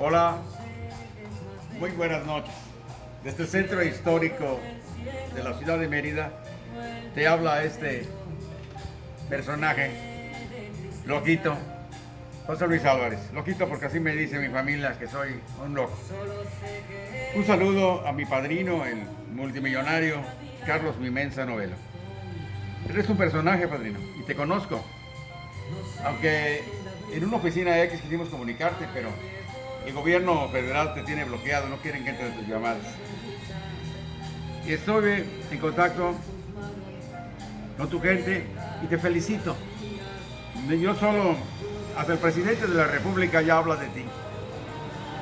Hola, muy buenas noches. Desde el centro histórico de la ciudad de Mérida te habla este personaje, Loquito, José Luis Álvarez. Loquito porque así me dice mi familia que soy un loco. Un saludo a mi padrino, el multimillonario Carlos Mimensa Novelo. Eres un personaje, padrino, y te conozco. Aunque en una oficina X quisimos comunicarte, pero el gobierno federal te tiene bloqueado, no quieren que entres tus llamadas. Y estoy en contacto con tu gente y te felicito. Yo solo, hasta el presidente de la República ya habla de ti.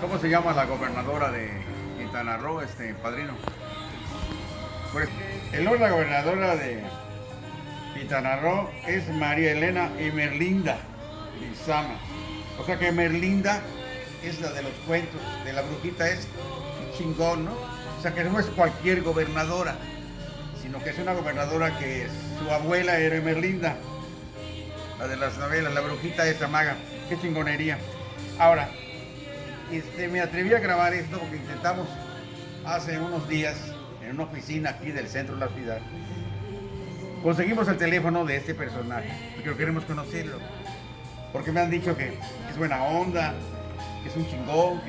¿Cómo se llama la gobernadora de Quintana Roo, padrino? Pues la gobernadora de Quintana Roo es María Elena Emerlinda Lizama. O sea que Merlinda es la de los cuentos de la brujita chingón, ¿no? O sea que no es cualquier gobernadora, sino que es una gobernadora que su abuela era Emerlinda, la de las novelas, la brujita esa maga. Qué chingonería. Ahora, me atreví a grabar esto porque intentamos hace unos días en una oficina aquí del centro de la ciudad. Conseguimos el teléfono de este personaje, porque queremos conocerlo. Porque me han dicho que es buena onda, que es un chingón,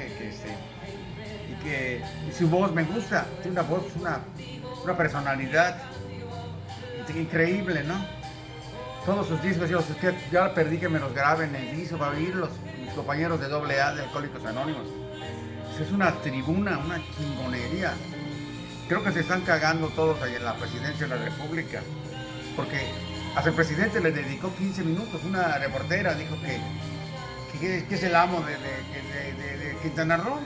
y su voz me gusta. Tiene una voz, una personalidad increíble, ¿no? Todos sus discos, yo ya perdí que me los graben en disco para oírlos, mis compañeros de AA, de Alcohólicos Anónimos. Es una tribuna, una chingonería. Creo que se están cagando todos ahí en la presidencia de la República, porque hasta el presidente le dedicó 15 minutos. Una reportera dijo que es el amo de Quintana Roo.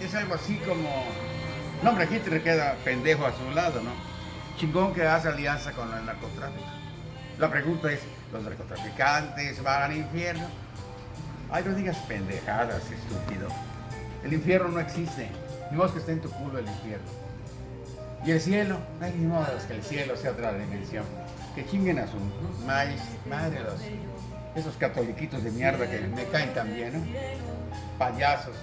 Es algo así como... No, hombre, Hitler queda pendejo a su lado, ¿no? Chingón que hace alianza con el narcotráfico. La pregunta es, ¿los narcotraficantes van al infierno? Ay, no digas pendejadas, estúpido. El infierno no existe. Ni modo que esté en tu culo el infierno. Y el cielo, no hay ni modo que el cielo sea otra dimensión. Que chinguen a su madre esos catoliquitos de mierda que me caen tan bien, ¿no? Payasos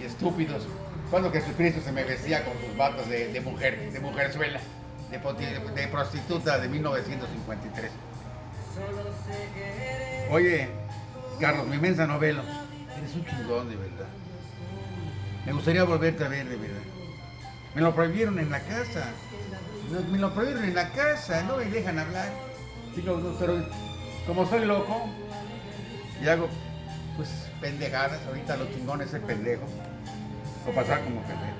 y estúpidos. Cuando Jesucristo se me vestía con sus batas de mujerzuela, de prostituta de 1953. Oye, Carlos Mimensa Novelo, eres un chingón de verdad. Me gustaría volverte a ver de verdad. Me lo prohibieron en la casa. No me dejan hablar. Digo, pero como soy loco y hago pues pendejadas, ahorita lo chingón es el pendejo. O pasar como pendejo.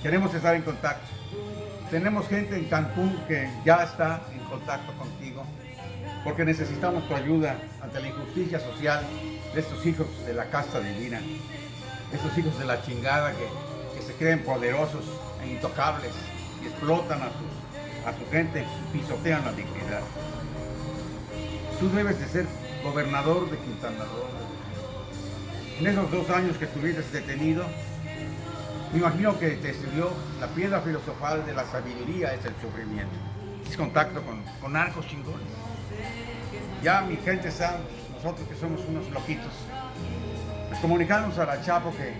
Queremos estar en contacto. Tenemos gente en Cancún que ya está en contacto contigo, porque necesitamos tu ayuda ante la injusticia social de estos hijos de la casta divina, estos hijos de la chingada que se creen poderosos e intocables y explotan a su gente y pisotean la dignidad. Tú debes de ser gobernador de Quintana Roo. En esos 2 años que estuviste detenido, me imagino que te sirvió la piedra filosofal de la sabiduría, es el sufrimiento. Es contacto con narcos chingones. Ya mi gente sabe, nosotros que somos unos loquitos, pues comunicarnos a la Chapo que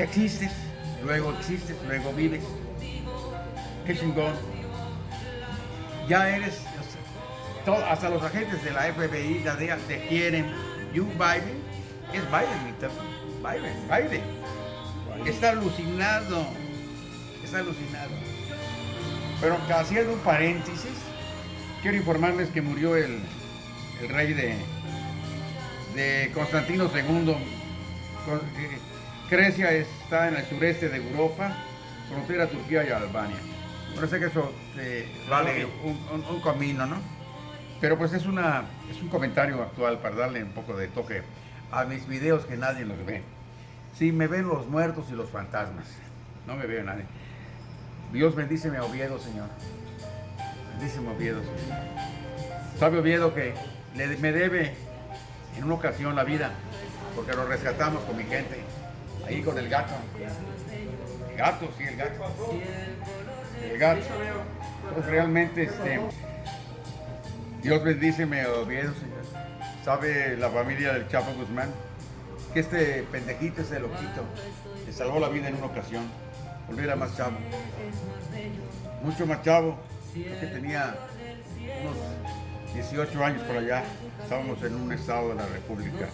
existes, luego vives. Qué chingón. Ya eres, hasta los agentes de la FBI, la DEA te quieren. You Biden, es Biden. Está alucinado. Pero haciendo un paréntesis, quiero informarles que murió el rey de Constantino II. Grecia está en el sureste de Europa, frontera Turquía y Albania. Parece que eso vale un camino, ¿no? Pero pues es un comentario actual para darle un poco de toque a mis videos que nadie los ve. Sí, me ven los muertos y los fantasmas. No me veo nadie. Dios bendíceme a Oviedo, Señor. Bendíceme a Oviedo, Señor. Sabe Oviedo que me debe en una ocasión la vida, porque lo rescatamos con mi gente, ahí con el gato. El gato. Pues realmente, Dios bendíceme a Oviedo, Señor. Sabe la familia del Chapo Guzmán que este pendejito, ese loquito, le salvó la vida en una ocasión, cuando era más chavo, mucho más chavo, creo que tenía unos 18 años por allá. Estábamos en un estado de la República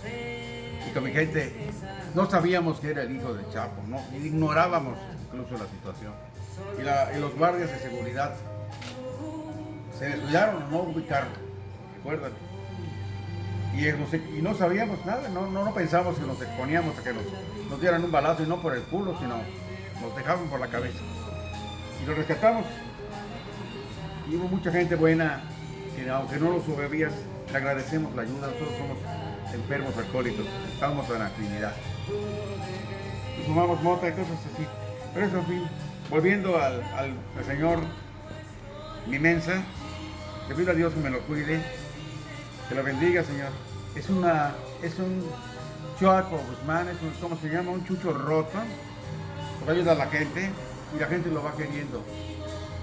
y con mi gente no sabíamos que era el hijo del Chapo, ¿no? Ignorábamos incluso la situación. Y los guardias de seguridad se descuidaron o no ubicaron, recuerdan. Y no sabíamos nada, no pensábamos que nos exponíamos a que nos dieran un balazo, y no por el culo, sino nos dejaban por la cabeza. Y lo rescatamos. Y hubo mucha gente buena que, aunque no lo sabías, le agradecemos la ayuda. Nosotros somos enfermos alcohólicos, estábamos en la actividad. Y fumamos mota y cosas así. Pero eso, en fin, volviendo al señor Mimensa, le pido a Dios que me lo cuide, que lo bendiga, Señor. Es un Chapo Guzmán, ¿cómo se llama? Un chucho roto, porque ayuda a la gente y la gente lo va queriendo.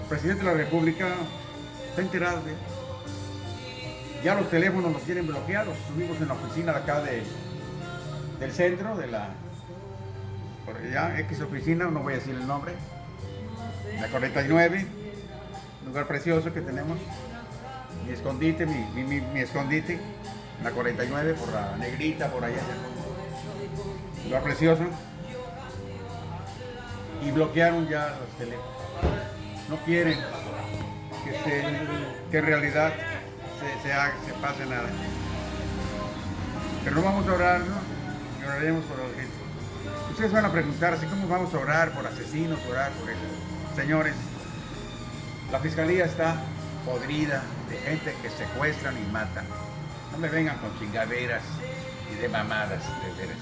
El presidente de la República está enterado de él. Ya los teléfonos los tienen bloqueados. Subimos en la oficina de acá del centro, por allá, X oficina, no voy a decir el nombre, la 49, lugar precioso que tenemos. Mi escondite, mi escondite, la 49, por la Negrita, por allá. Lugar precioso. Y bloquearon ya los teléfonos. No quieren que en realidad se pase nada. Pero no vamos a orar, ¿no? Y oraremos por la gente. Ustedes van a preguntarse cómo vamos a orar por asesinos, orar por eso. Señores, la fiscalía está podrida de gente que secuestran y matan. No me vengan con chingaderas y de mamadas, de veras.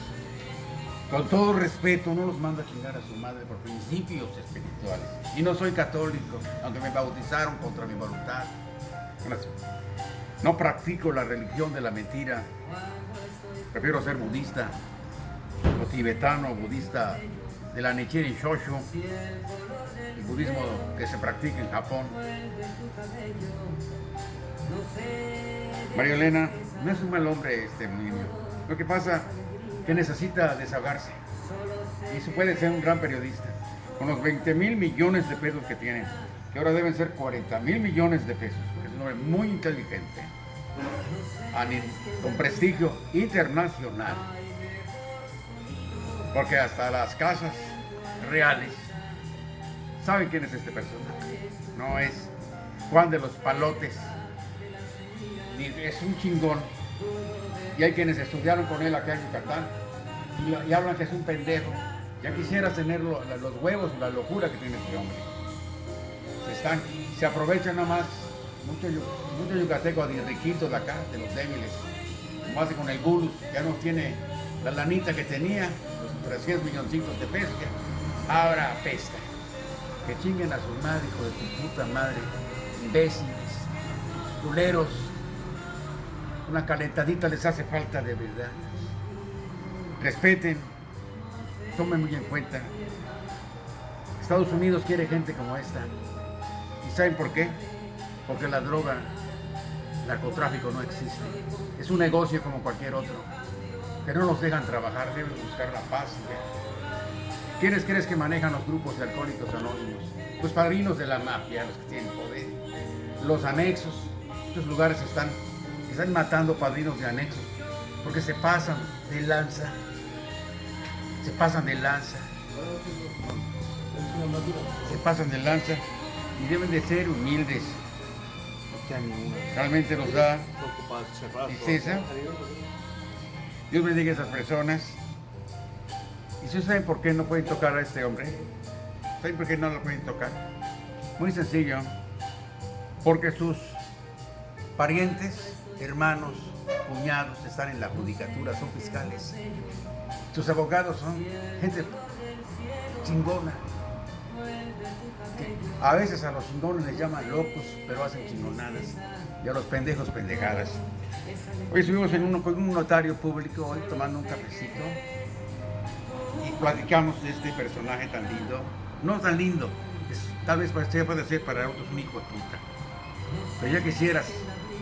Con todo respeto, no los mando a chingar a su madre por principios espirituales. Y no soy católico, aunque me bautizaron contra mi voluntad. No practico la religión de la mentira. Prefiero ser budista, o tibetano, budista de la Nichiren Shoshu, el budismo que se practica en Japón. María Elena no es un mal hombre este niño. Lo que pasa es que necesita desahogarse. Y eso puede ser un gran periodista. Con los 20,000 millones de pesos que tiene, que ahora deben ser 40,000 millones de pesos, porque es un hombre muy inteligente, con prestigio internacional. Porque hasta las casas reales saben quién es este personaje. No es Juan de los Palotes, ni es un chingón. Y hay quienes estudiaron con él acá en Yucatán y hablan que es un pendejo. Ya quisieras tener los huevos, la locura que tiene este hombre. Se aprovechan nada más mucho yucateco de riquitos de acá, de los débiles. Como hace con el Bulus, ya no tiene la lanita que tenía, los 300 milloncitos de pesos, ahora apesta. Que chinguen a su madre, hijo de tu puta madre, imbéciles, culeros. Una calentadita les hace falta de verdad. Respeten, tomen muy en cuenta. Estados Unidos quiere gente como esta. ¿Y saben por qué? Porque la droga, el narcotráfico no existe. Es un negocio como cualquier otro. Que no nos dejan trabajar, deben buscar la paz. ¿Quiénes crees que manejan los grupos de alcohólicos anónimos? Los padrinos de la mafia, los que tienen poder. Los anexos. Estos lugares están matando padrinos de anexos porque se pasan de lanza. Se pasan de lanza y deben de ser humildes. Realmente nos da tristeza. Dios bendiga a esas personas. ¿Y si saben por qué no pueden tocar a este hombre? ¿Saben por qué no lo pueden tocar? Muy sencillo. Porque sus parientes, hermanos, cuñados están en la judicatura, son fiscales. Sus abogados son gente chingona. A veces a los chingones les llaman locos, pero hacen chingonadas. Y a los pendejos, pendejadas. Hoy estuvimos con un notario público, hoy tomando un cafecito. Y platicamos de este personaje tan lindo. No tan lindo, tal vez puede ser para otros un hijo de puta. Pero ya quisieras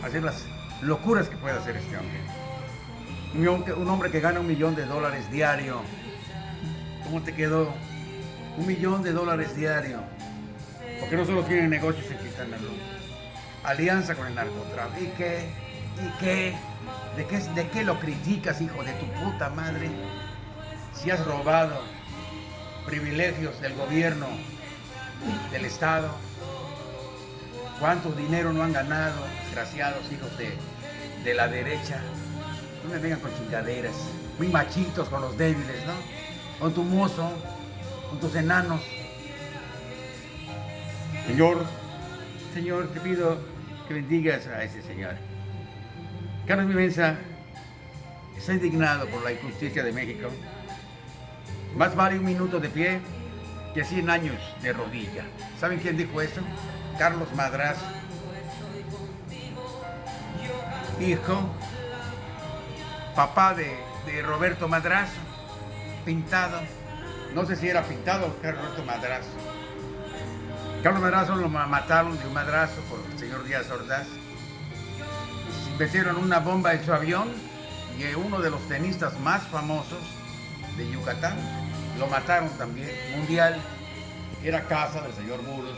hacer las locuras que puede hacer este hombre. Un hombre que gana $1 millón diario. ¿Cómo te quedó? $1 millón diario. Porque no solo tiene negocios en Quintana Roo. Alianza con el narcotráfico. ¿Y qué? ¿Y qué? ¿De qué lo criticas, hijo de tu puta madre? Si has robado privilegios del gobierno, del Estado. ¿Cuánto dinero no han ganado, desgraciados hijos de la derecha? No me vengan con chingaderas. Muy machitos con los débiles, ¿no? Con tu mozo, con tus enanos. Señor, te pido que bendigas a ese señor. Carlos Vivenza está indignado por la injusticia de México. Más vale 1 minuto de pie que 100 años de rodilla. ¿Saben quién dijo eso? Carlos Madrazo. Hijo, papá de Roberto Madrazo, pintado. No sé si era pintado o Roberto Madrazo. Carlos Madrazo lo mataron de un madrazo por el señor Díaz Ordaz. Metieron una bomba en su avión y uno de los tenistas más famosos de Yucatán lo mataron también, mundial. Era casa del señor Muros,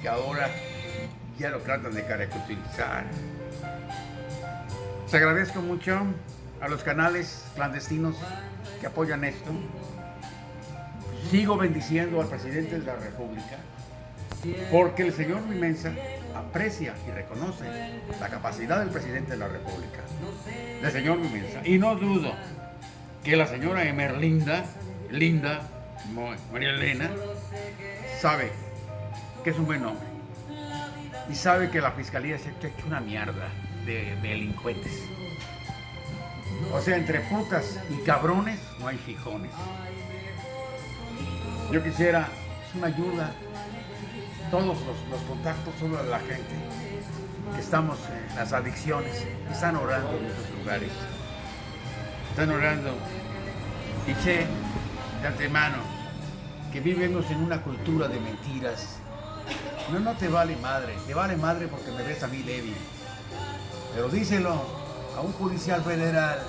que ahora ya lo tratan de caricaturizar. Les agradezco mucho a los canales clandestinos que apoyan esto. Sigo bendiciendo al presidente de la República, porque el señor Vivenza aprecia y reconoce la capacidad del presidente de la República, del señor Vivenza. Y no dudo que la señora Emerlinda, María Elena, sabe que es un buen hombre. Y sabe que la fiscalía se ha hecho una mierda de delincuentes. O sea, entre putas y cabrones no hay fijones. Yo quisiera una ayuda. Todos los contactos solo de la gente que estamos en las adicciones, están orando en muchos lugares. Están orando. Y sé de antemano que vivimos en una cultura de mentiras. No te vale madre, te vale madre porque me ves a mí débil. Pero díselo a un judicial federal.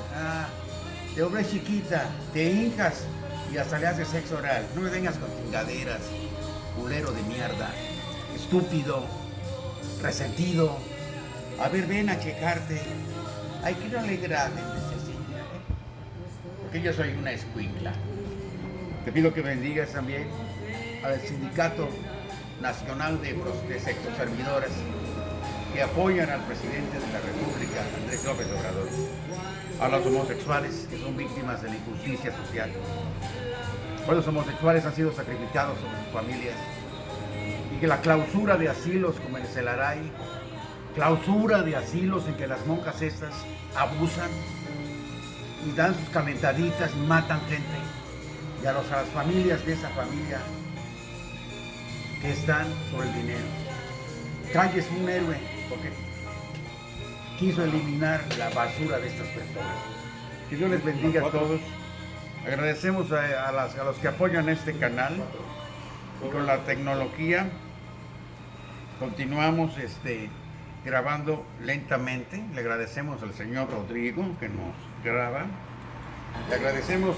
Te ves chiquita, te hincas y hasta le haces sexo oral. No me vengas con chingaderas, culero de mierda, estúpido, resentido. A ver, ven a checarte. Ay, que no le grande, porque yo soy una escuincla. Te pido que bendigas también al Sindicato Nacional de Sexoservidoras que apoyan al presidente de la República, Andrés López Obrador, a los homosexuales que son víctimas de la injusticia social. Pues los homosexuales han sido sacrificados sobre sus familias, y que la clausura de asilos como el Celaray, clausura de asilos en que las monjas estas abusan y dan sus calentaditas y matan gente, y a las familias de esa familia que están sobre el dinero. Calle es un héroe porque quiso eliminar la basura de estas personas. Que Dios les bendiga a todos. Agradecemos a los que apoyan este canal, y con la tecnología continuamos grabando lentamente. Le agradecemos al señor Rodrigo que nos graba. Le agradecemos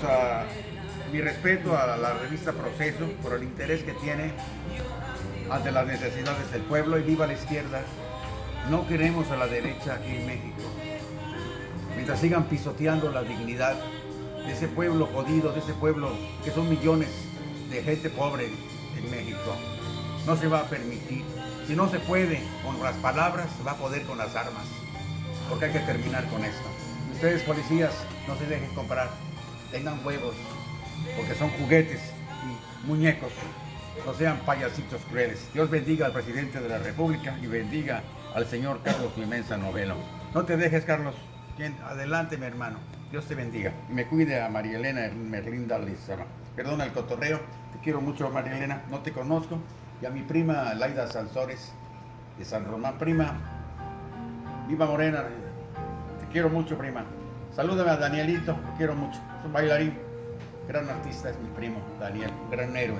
mi respeto a la revista Proceso por el interés que tiene ante las necesidades del pueblo, y viva la izquierda. No queremos a la derecha aquí en México. Mientras sigan pisoteando la dignidad de ese pueblo jodido, de ese pueblo que son millones de gente pobre en México, no se va a permitir. Si no se puede con las palabras, se va a poder con las armas, porque hay que terminar con esto. Ustedes, policías, no se dejen comprar, tengan huevos, porque son juguetes y muñecos. No sean payasitos crueles. Dios bendiga al presidente de la República y bendiga al señor Carlos Vivenza Novelo. No te dejes, Carlos. Adelante, mi hermano. Dios te bendiga. Y me cuide a María Elena Merlinda Lizama. Perdona el cotorreo. Te quiero mucho, María Elena. No te conozco. Y a mi prima Laida Sansores de San Román. Prima, viva Morena. Te quiero mucho, prima. Salúdame a Danielito. Te quiero mucho. Es un bailarín. Gran artista es mi primo, Daniel. Gran héroe.